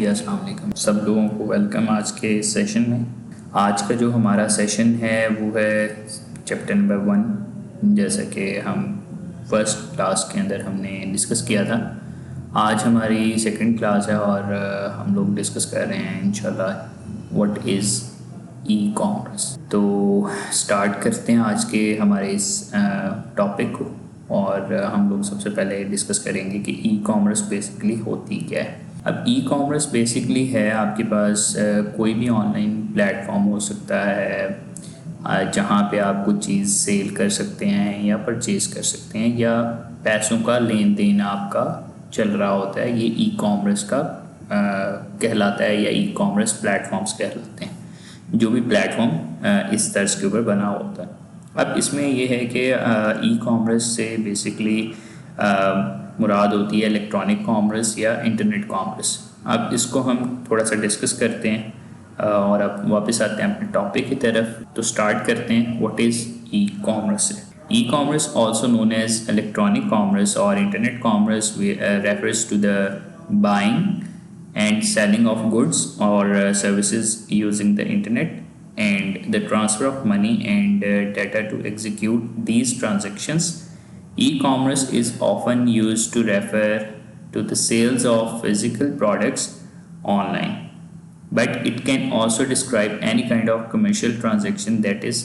जी अस्सलाम वालेकुम सब लोगों को वेलकम आज के सेशन में। आज का जो हमारा सेशन है वो है चैप्टर नंबर 1, जैसा कि हम फर्स्ट क्लास के अंदर हमने डिस्कस किया था। आज हमारी सेकंड क्लास है और हम लोग डिस्कस कर रहे हैं इंशाल्लाह व्हाट इज़ ई कॉमर्स। तो स्टार्ट करते हैं आज के हमारे इस टॉपिक को, और हम लोग सबसे पहले डिस्कस करेंगे कि ई कॉमर्स बेसिकली होती क्या है। अब ई कॉमर्स बेसिकली है आपके पास कोई भी ऑनलाइन प्लेटफॉर्म हो सकता है जहाँ पे आप कुछ चीज़ सेल कर सकते हैं या परचेज़ कर सकते हैं या पैसों का लेन देन आपका चल रहा होता है। ये ई कॉमर्स का कहलाता है या ई कॉमर्स प्लेटफॉर्म्स कहलाते हैं, जो भी प्लेटफॉर्म इस तर्ज के ऊपर बना होता है। अब इसमें ये है कि ई कॉमर्स से बेसिकली मुराद होती है इलेक्ट्रॉनिक कॉमर्स या इंटरनेट कॉमर्स। अब इसको हम थोड़ा सा डिस्कस करते हैं और अब वापस आते हैं अपने टॉपिक की तरफ। तो स्टार्ट करते हैं what is e commerce. E commerce also known as electronic commerce और internet commerce refers to the buying and selling of goods or services using the internet and the transfer of money and data to execute these transactions. E-commerce is often used to refer to the sales of physical products online, but it can also describe any kind of commercial transaction that is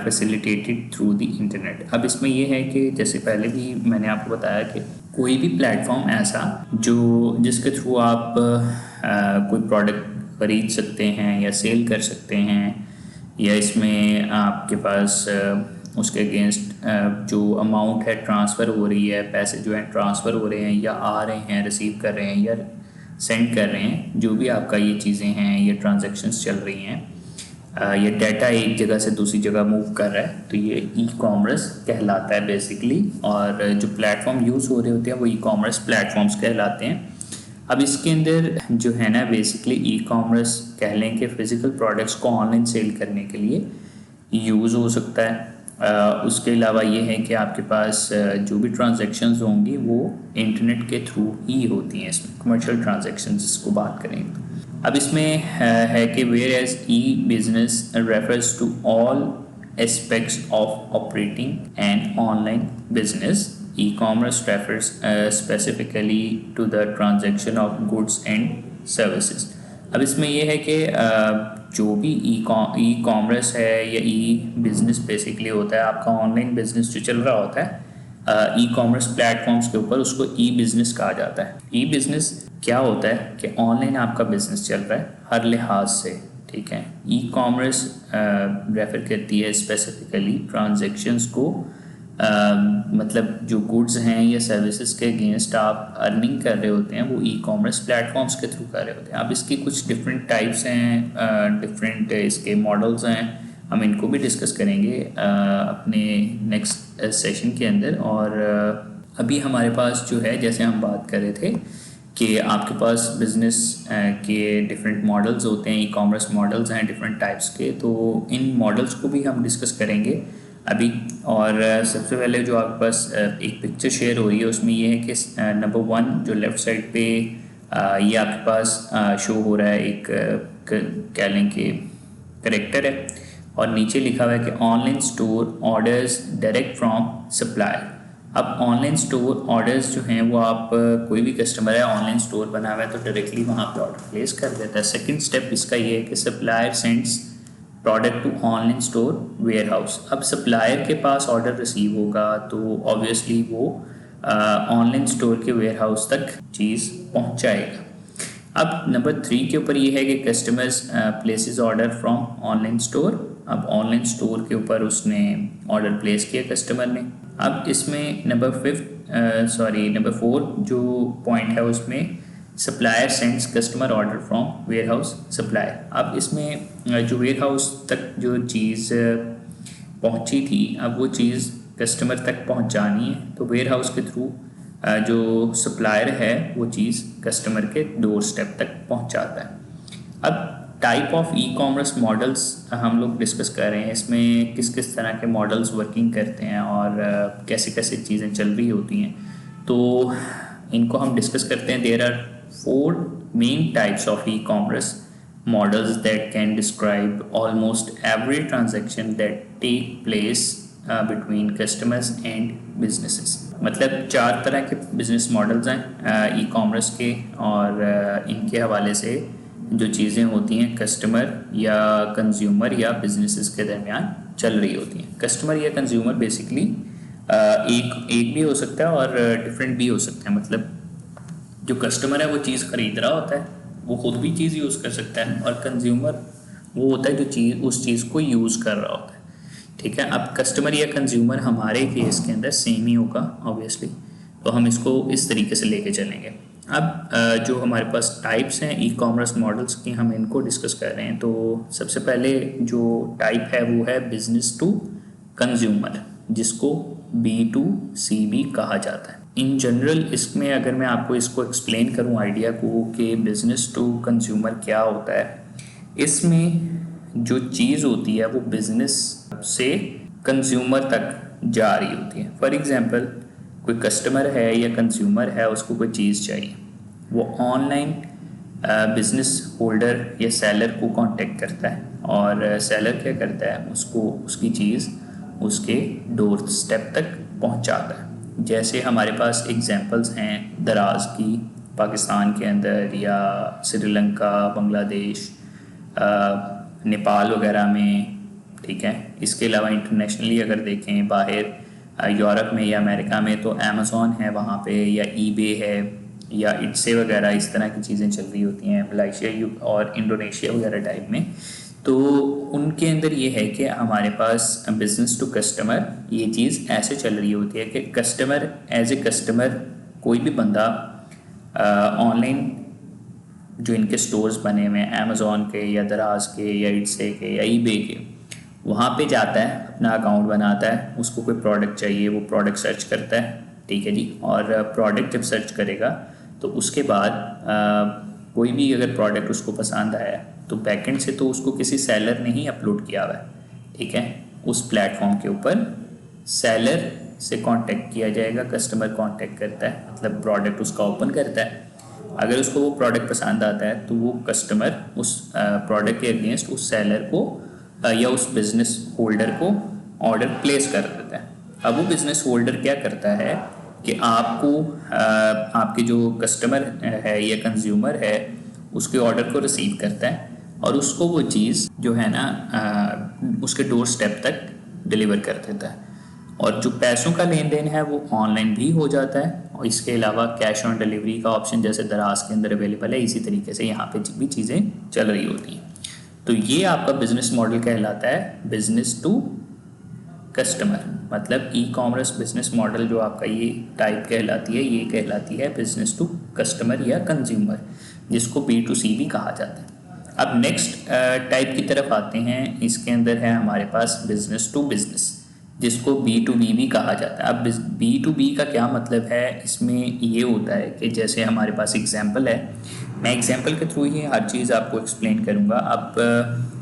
facilitated through the internet. अब इसमें यह है कि जैसे पहले भी मैंने आपको बताया कि कोई भी प्लेटफॉर्म ऐसा जो जिसके थ्रू आप कोई प्रोडक्ट खरीद सकते हैं या सेल कर सकते हैं, या इसमें आपके पास उसके अगेंस्ट जो अमाउंट है ट्रांसफ़र हो रही है, पैसे जो हैं ट्रांसफ़र हो रहे हैं या आ रहे हैं, रिसीव कर रहे हैं या सेंड कर रहे हैं, जो भी आपका ये चीज़ें हैं, ये ट्रांजैक्शंस चल रही हैं, ये डाटा एक जगह से दूसरी जगह मूव कर रहा है, तो ये ई कॉमर्स कहलाता है बेसिकली। और जो प्लेटफॉर्म यूज़ हो रहे होते हैं वो ई कॉमर्स प्लेटफॉर्म्स कहलाते हैं। अब इसके अंदर जो है ना बेसिकली ई कॉमर्स कह लें कि फ़िज़िकल प्रोडक्ट्स को ऑनलाइन सेल करने के लिए यूज़ हो सकता है। उसके अलावा ये है कि आपके पास जो भी ट्रांजैक्शंस होंगी वो इंटरनेट के थ्रू ही होती हैं। इसमें कमर्शियल ट्रांजैक्शंस जिसको बात करें तो अब इसमें है कि whereas e business refers to all aspects of operating and online business, e commerce refers specifically to the transaction of goods and services. अब इसमें यह है कि जो भी ई कॉमर्स है या ई बिज़नेस बेसिकली होता है, आपका ऑनलाइन बिजनेस जो चल रहा होता है ई कॉमर्स प्लेटफॉर्म्स के ऊपर, उसको ई बिज़नेस कहा जाता है। ई बिज़नेस क्या होता है कि ऑनलाइन आपका बिज़नेस चल रहा है हर लिहाज से, ठीक है। ई कॉमर्स रेफ़र करती है स्पेसिफिकली ट्रांजैक्शंस को, मतलब जो गुड्स हैं या सर्विसेज के अगेंस्ट आप अर्निंग कर रहे होते हैं वो ई कॉमर्स प्लेटफॉर्म्स के थ्रू कर रहे होते हैं। अब इसकी कुछ डिफरेंट टाइप्स हैं, डिफरेंट इसके मॉडल्स हैं, हम इनको भी डिस्कस करेंगे अपने नेक्स्ट सेशन के अंदर। और अभी हमारे पास जो है, जैसे हम बात कर रहे थे कि आपके पास बिज़नेस के डिफरेंट मॉडल्स होते हैं, ई कॉमर्स मॉडल्स हैं डिफरेंट टाइप्स के, तो इन मॉडल्स को भी हम डिस्कस करेंगे अभी। और सबसे पहले जो आपके पास एक पिक्चर शेयर हो रही है उसमें ये है कि नंबर 1 जो लेफ़्ट साइड पे ये आपके पास शो हो रहा है, एक कह लें कि करेक्टर है, और नीचे लिखा हुआ है कि online store orders direct from supplier. अब ऑनलाइन स्टोर ऑर्डर्स जो हैं वो आप कोई भी कस्टमर है ऑनलाइन स्टोर बना हुआ है तो डायरेक्टली वहाँ पे ऑर्डर प्लेस कर देता है। सेकंड स्टेप इसका ये है कि supplier sends product to online store warehouse. अब सप्लायर के पास ऑर्डर रिसीव होगा तो ऑब्वियसली वो ऑनलाइन स्टोर के वेयर हाउस तक चीज़ पहुँचाएगा। अब नंबर 3 के ऊपर ये है कि customers places order from online store. अब ऑनलाइन स्टोर के ऊपर उसने ऑर्डर प्लेस किया कस्टमर ने। अब इसमें नंबर 4 जो पॉइंट है उसमें supplier sends customer order from warehouse supplier. अब इसमें जो वेयर हाउस तक जो चीज़ पहुंची थी, अब वो चीज़ कस्टमर तक पहुंचानी है तो वेयर हाउस के थ्रू जो सप्लायर है वो चीज़ कस्टमर के डोर स्टेप तक पहुंचाता है। अब type of e commerce models हम लोग डिस्कस कर रहे हैं, इसमें किस किस तरह के मॉडल्स वर्किंग करते हैं और कैसे कैसे चीज़ें चल रही होती हैं, तो इनको हम डिस्कस करते हैं। There are 4 main types of e-commerce models that can describe almost every transaction that take place between customers and businesses. मतलब 4 तरह के बिजनेस मॉडल्स हैं ई कॉमर्स के, और इनके हवाले से जो चीज़ें होती हैं कस्टमर या कंज्यूमर या बिजनेसेस के दरमियान चल रही होती हैं। कस्टमर या कंज्यूमर बेसिकली एक भी हो सकता है और डिफरेंट भी हो सकता है। मतलब जो कस्टमर है वो चीज़ ख़रीद रहा होता है, वो खुद भी चीज़ यूज़ कर सकता है, और कंज्यूमर वो होता है जो उस चीज़ को यूज़ कर रहा होता है। ठीक है, अब कस्टमर या कंज्यूमर हमारे केस के अंदर सेम ही होगा ऑब्वियसली, तो हम इसको इस तरीके से लेके चलेंगे। अब जो हमारे पास टाइप्स हैं ई कॉमर्स मॉडल्स की, हम इनको डिस्कस कर रहे हैं। तो सबसे पहले जो टाइप है वो है बिजनेस टू कंज्यूमर, जिसको B2C कहा जाता है। इन जनरल इसमें अगर मैं आपको इसको एक्सप्लेन करूं आइडिया को कि बिजनेस टू कंज्यूमर क्या होता है, इसमें जो चीज़ होती है वो बिजनेस से कंज्यूमर तक जा रही होती है। फॉर एग्जांपल कोई कस्टमर है या कंज्यूमर है, उसको कोई चीज़ चाहिए, वो ऑनलाइन बिजनेस होल्डर या सेलर को कांटेक्ट करता है, और सेलर क्या करता है, उसको उसकी चीज़ उसके डोर स्टेप तक पहुंचाता है। जैसे हमारे पास एग्जांपल्स हैं दराज की, पाकिस्तान के अंदर या श्रीलंका, बांग्लादेश, नेपाल वगैरह में। ठीक है, इसके अलावा इंटरनेशनली अगर देखें बाहर यूरोप में या अमेरिका में तो अमेज़ॉन है वहाँ पे, या ईबे है, या इट्से वगैरह, इस तरह की चीज़ें चल रही होती हैं मलेशिया और इंडोनेशिया वगैरह टाइप में। तो उनके अंदर ये है कि हमारे पास बिज़नेस टू कस्टमर ये चीज़ ऐसे चल रही होती है कि कस्टमर एज ए कस्टमर कोई भी बंदा ऑनलाइन जो इनके स्टोर्स बने हुए हैं अमेज़ॉन के या दराज के या इट्से के या ईबे के, वहाँ पे जाता है, अपना अकाउंट बनाता है, उसको कोई प्रोडक्ट चाहिए, वो प्रोडक्ट सर्च करता है। ठीक है जी, और प्रोडक्ट जब सर्च करेगा तो उसके बाद कोई भी अगर प्रोडक्ट उसको पसंद आया तो बैकएंड से तो उसको किसी सेलर ने ही अपलोड किया हुआ है। ठीक है, उस प्लेटफॉर्म के ऊपर सेलर से कांटेक्ट किया जाएगा, कस्टमर कांटेक्ट करता है, मतलब प्रोडक्ट उसका ओपन करता है। अगर उसको वो प्रोडक्ट पसंद आता है तो वो कस्टमर उस प्रोडक्ट के अगेंस्ट उस सेलर को या उस बिज़नेस होल्डर को ऑर्डर प्लेस कर देता है। अब वो बिज़नेस होल्डर क्या करता है कि आपको आपके जो कस्टमर है या कंज्यूमर है उसके ऑर्डर को रिसीव करता है, और उसको वो चीज़ जो है ना उसके डोर स्टेप तक डिलीवर कर देता है। और जो पैसों का लेन देन है वो ऑनलाइन भी हो जाता है, और इसके अलावा कैश ऑन डिलीवरी का ऑप्शन जैसे दराज के अंदर अवेलेबल है, इसी तरीके से यहाँ पे भी चीज़ें चल रही होती हैं। तो ये आपका बिजनेस मॉडल कहलाता है बिजनेस टू कस्टमर। मतलब ई कॉमर्स बिजनेस मॉडल जो आपका ये टाइप कहलाती है, ये कहलाती है बिजनेस टू कस्टमर या कंज्यूमर, जिसको B2C भी कहा जाता है। अब नेक्स्ट टाइप की तरफ आते हैं। इसके अंदर है हमारे पास बिजनेस टू बिजनेस, जिसको B2B भी कहा जाता है। अब B2B का क्या मतलब है, इसमें ये होता है कि जैसे हमारे पास एग्जांपल है, मैं एग्जांपल के थ्रू ही हर चीज़ आपको एक्सप्लेन करूँगा। अब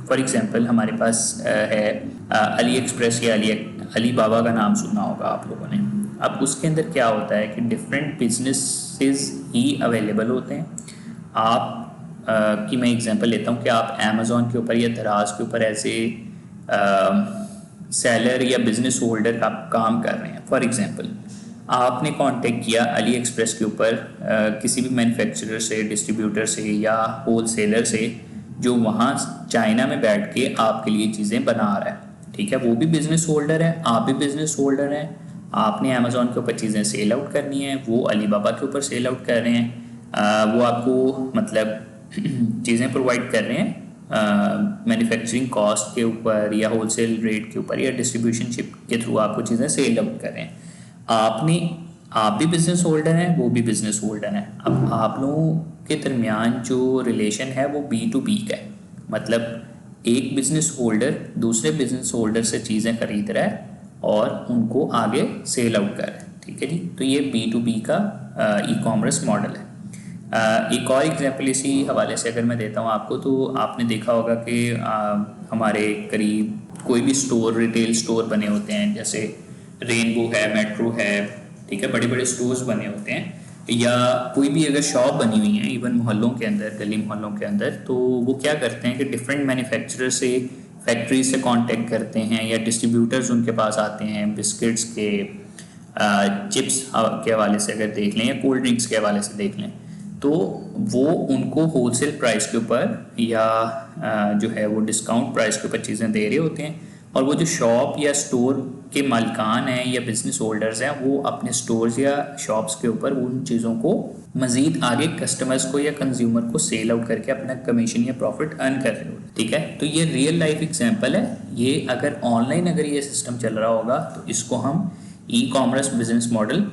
फॉर एग्जांपल हमारे पास है अली एक्सप्रेस या अली बाबा का नाम सुना होगा आप लोगों ने। अब उसके अंदर क्या होता है कि डिफरेंट बिजनेसेस ही अवेलेबल होते हैं। आप की मैं एग्जांपल लेता हूँ कि आप अमेज़ॉन के ऊपर या दराज के ऊपर ऐसे सेलर या बिजनेस होल्डर का काम कर रहे हैं। फॉर एग्जांपल आपने कांटेक्ट किया अली एक्सप्रेस के ऊपर किसी भी मैन्युफैक्चरर से, डिस्ट्रीब्यूटर से या होल सेलर से, जो वहाँ चाइना में बैठ के आपके लिए चीज़ें बना रहा है। ठीक है, वो भी बिज़नेस होल्डर है, आप भी बिज़नेस होल्डर हैं। आपने अमेज़ॉन के ऊपर चीज़ें सेल आउट करनी है, वो अली बाबा के ऊपर सेल आउट कर रहे हैं। वो आपको मतलब चीज़ें प्रोवाइड कर रहे हैं मैन्युफैक्चरिंग कॉस्ट के ऊपर या होलसेल रेट के ऊपर या डिस्ट्रीब्यूशनशिप के थ्रू आपको चीज़ें सेल आउट कर रहे हैं। आप भी बिज़नेस होल्डर हैं, वो भी बिज़नेस होल्डर हैं। अब आप लोगों के दरमियान जो रिलेशन है वो B2B का है, मतलब एक बिज़नेस होल्डर दूसरे बिज़नेस होल्डर से चीज़ें खरीद रहा है और उनको आगे सेल आउट कर रहा है। ठीक है जी, तो ये B2B का ई कॉमर्स मॉडल है। एक और एग्जांपल इसी हवाले से अगर मैं देता हूँ आपको, तो आपने देखा होगा कि हमारे करीब कोई भी स्टोर, रिटेल स्टोर बने होते हैं, जैसे रेनबो है, मेट्रो है। ठीक है, बड़े बड़े स्टोर्स बने होते हैं। या कोई भी अगर शॉप बनी हुई है इवन मोहल्लों के अंदर, गली मोहल्लों के अंदर, तो वो क्या करते हैं कि डिफरेंट मैन्युफैक्चरर से, फैक्ट्री से कांटेक्ट करते हैं या डिस्ट्रीब्यूटर्स उनके पास आते हैं बिस्किट्स के, चिप्स के हवाले से अगर देख लें या कोल्ड ड्रिंक्स के हवाले से देख लें, तो वो उनको होलसेल प्राइस के ऊपर या जो है वो डिस्काउंट प्राइस के ऊपर चीज़ें दे रहे होते हैं, और वो जो शॉप या स्टोर के मालिकान हैं या बिजनेस होल्डर्स हैं वो अपने स्टोर्स या शॉप्स के ऊपर उन चीज़ों को मज़ीद आगे कस्टमर्स को या कंज्यूमर को सेल आउट करके अपना कमीशन या प्रॉफिट अर्न कर रहे हो। ठीक है, तो ये रियल लाइफ एग्जांपल है। ये अगर ऑनलाइन अगर ये सिस्टम चल रहा होगा तो इसको हम ई कॉमर्स बिजनेस मॉडल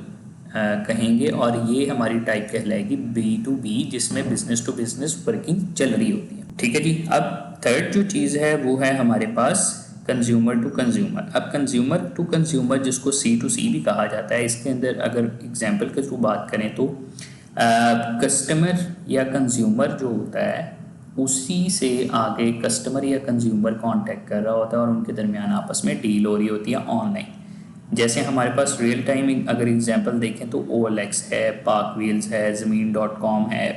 कहेंगे, और ये हमारी टाइप कहलाएगी B2B, जिसमें बिजनेस टू बिजनेस वर्किंग चल रही होती है। ठीक है जी। अब थर्ड जो चीज़ है वो है हमारे पास कंज्यूमर टू कंज्यूमर। अब कंज्यूमर टू कंज्यूमर जिसको C2C भी कहा जाता है, इसके अंदर अगर एग्जांपल के थ्रू बात करें तो कस्टमर या कंज्यूमर जो होता है उसी से आगे कस्टमर या कंज्यूमर कांटेक्ट कर रहा होता है और उनके दरमियान आपस में डील हो रही होती है ऑनलाइन। जैसे हमारे पास रियल टाइम अगर एग्जांपल देखें तो OLX है, पाक व्हील्स है, ज़मीन.com है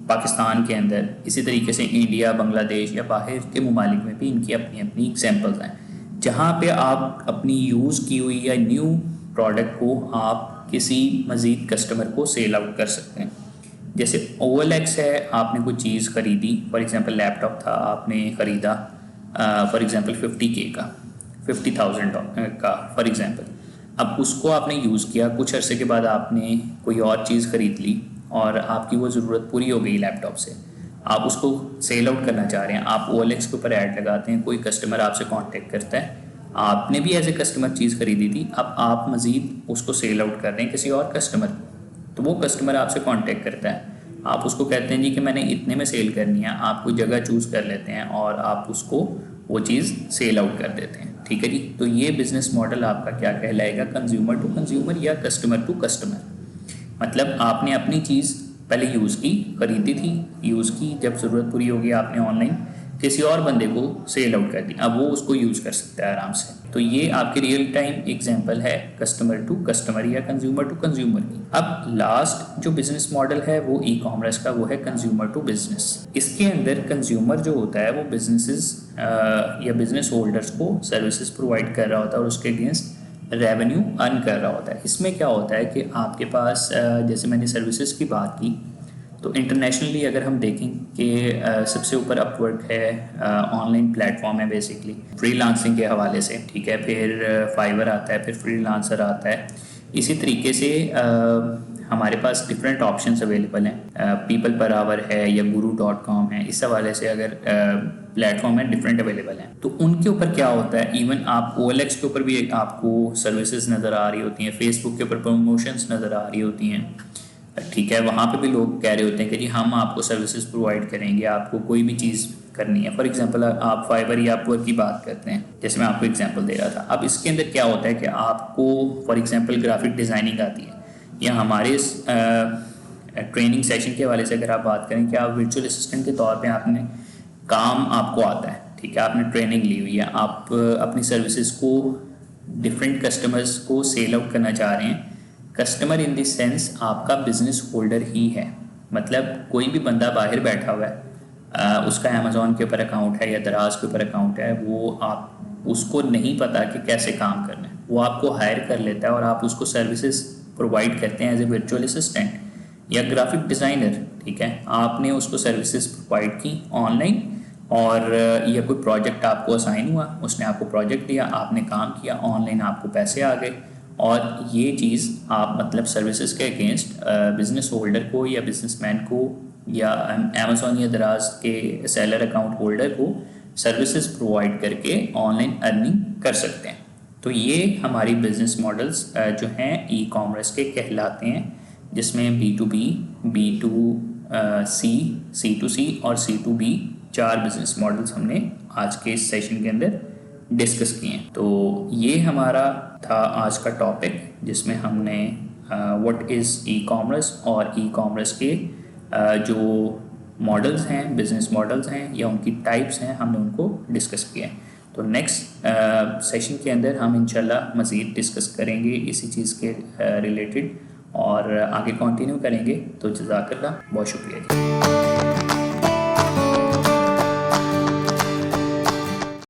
पाकिस्तान के अंदर, इसी तरीके से इंडिया, बांग्लादेश या बाहर के ममालिक में भी इनकी अपनी अपनी एग्जांपल्स हैं, जहाँ पे आप अपनी यूज़ की हुई या न्यू प्रोडक्ट को आप किसी मज़ीद कस्टमर को सेल आउट कर सकते हैं। जैसे OLX है, आपने कोई चीज़ ख़रीदी, फॉर एग्ज़ाम्पल लैपटॉप था आपने ख़रीदा फॉर एग्ज़ाम्पल 50K का, 50,000 का फॉर एग्ज़ाम्पल। अब उसको आपने यूज़ किया, कुछ अरसे के बाद आपने कोई और चीज़ ख़रीद ली और आपकी वो ज़रूरत पूरी हो गई लैपटॉप से, आप उसको सेल आउट करना चाह रहे हैं, आप OLX के ऊपर ऐड लगाते हैं, कोई कस्टमर आपसे कांटेक्ट करता है, आपने भी एज ए कस्टमर चीज़ ख़रीदी थी, अब आप मज़ीद उसको सेल आउट कर रहे हैं किसी और कस्टमर को, तो वो कस्टमर आपसे कांटेक्ट करता है, आप उसको कहते हैं जी कि मैंने इतने में सेल करनी है, आप कोई जगह चूज़ कर लेते हैं और आप उसको वो चीज़ सेल आउट कर देते हैं। ठीक है जी। तो ये बिज़नेस मॉडल आपका क्या कहलाएगा, कंज्यूमर टू कंज्यूमर या कस्टमर टू कस्टमर। मतलब आपने अपनी चीज़ पहले यूज़ की, ख़रीदी थी, यूज़ की, जब ज़रूरत पूरी होगी आपने ऑनलाइन किसी और बंदे को सेल आउट कर दी, अब वो उसको यूज़ कर सकता है आराम से। तो ये आपकी रियल टाइम एग्जांपल है कस्टमर टू कस्टमर या कंज्यूमर टू कंज्यूमर की। अब लास्ट जो बिजनेस मॉडल है वो ई कॉमर्स का, वो है कंज्यूमर टू बिजनेस। इसके अंदर कंज्यूमर जो होता है वो बिजनेसेस या बिजनेस होल्डर्स को सर्विसेज प्रोवाइड कर रहा होता है और उसके अगेंस्ट रेवेन्यू अर्न कर रहा होता है। इसमें क्या होता है कि आपके पास जैसे मैंने सर्विसेज की बात की, तो इंटरनेशनली अगर हम देखें कि सबसे ऊपर अपवर्क है, ऑनलाइन प्लेटफॉर्म है बेसिकली फ्रीलांसिंग के हवाले से। ठीक है, फिर फाइवर आता है, फिर फ्रीलांसर आता है। इसी तरीके से हमारे पास डिफरेंट ऑप्शंस अवेलेबल हैं, पीपल पर आवर है या guru.com है, इस हवाले से अगर प्लेटफॉर्म है डिफरेंट अवेलेबल हैं। तो उनके ऊपर क्या होता है, इवन आप OLX के ऊपर भी आपको सर्विसेज नज़र आ रही होती हैं, फेसबुक के ऊपर प्रमोशंस नज़र आ रही होती हैं। ठीक है, वहाँ पे भी लोग कह रहे होते हैं कि जी हम आपको सर्विसेज प्रोवाइड करेंगे, आपको कोई भी चीज़ करनी है। फॉर एग्जांपल आप फाइवर या अपवर्क की बात करते हैं, जैसे मैं आपको एग्जांपल दे रहा था। अब इसके अंदर क्या होता है कि आपको फॉर एग्जांपल ग्राफिक डिज़ाइनिंग आती है, या हमारे ट्रेनिंग सेशन के हवाले से अगर आप बात करें कि आप वर्चुअल असिस्टेंट के तौर पे आपने काम आपको आता है, ठीक है, आपने ट्रेनिंग ली हुई है, आप अपनी सर्विसेज को डिफरेंट कस्टमर्स को सेल आउट करना चाह रहे हैं। कस्टमर इन दिस सेंस आपका बिजनेस होल्डर ही है, मतलब कोई भी बंदा बाहर बैठा हुआ है, उसका अमेज़ॉन के ऊपर अकाउंट है या दराज के ऊपर अकाउंट है, वो आप उसको नहीं पता कि कैसे काम करना है, वो आपको हायर कर लेता है और आप उसको सर्विसेज प्रोवाइड करते हैं एज ए वर्चुअल असिस्टेंट या ग्राफिक डिज़ाइनर। ठीक है, आपने उसको सर्विसेज प्रोवाइड की ऑनलाइन, और या कोई प्रोजेक्ट आपको असाइन हुआ, उसने आपको प्रोजेक्ट दिया, आपने काम किया, ऑनलाइन आपको पैसे आ गए, और ये चीज़ आप मतलब सर्विसेज के अगेंस्ट बिजनेस होल्डर को या बिजनेसमैन को या अमेज़ॉन या दराज के सेलर अकाउंट होल्डर को सर्विसेज प्रोवाइड करके ऑनलाइन अर्निंग कर सकते हैं। तो ये हमारी बिजनेस मॉडल्स जो हैं ई कॉमर्स के कहलाते हैं, जिसमें B2B, B2C, C2C और C2B 4 बिजनेस मॉडल्स हमने आज के इस सेशन के अंदर डिस्कस किए हैं। तो ये हमारा था आज का टॉपिक, जिसमें हमने व्हाट इज़ ई कॉमर्स और ई कॉमर्स के जो मॉडल्स हैं, बिजनेस मॉडल्स हैं या उनकी टाइप्स हैं, हमने उनको डिस्कस किया है। तो नेक्स्ट सेशन के अंदर हम इंशाल्लाह मज़ीद डिस्कस करेंगे इसी चीज़ के रिलेटेड, और आगे कंटिन्यू करेंगे। तो जज़ाकल्लाह, बहुत शुक्रिया जी।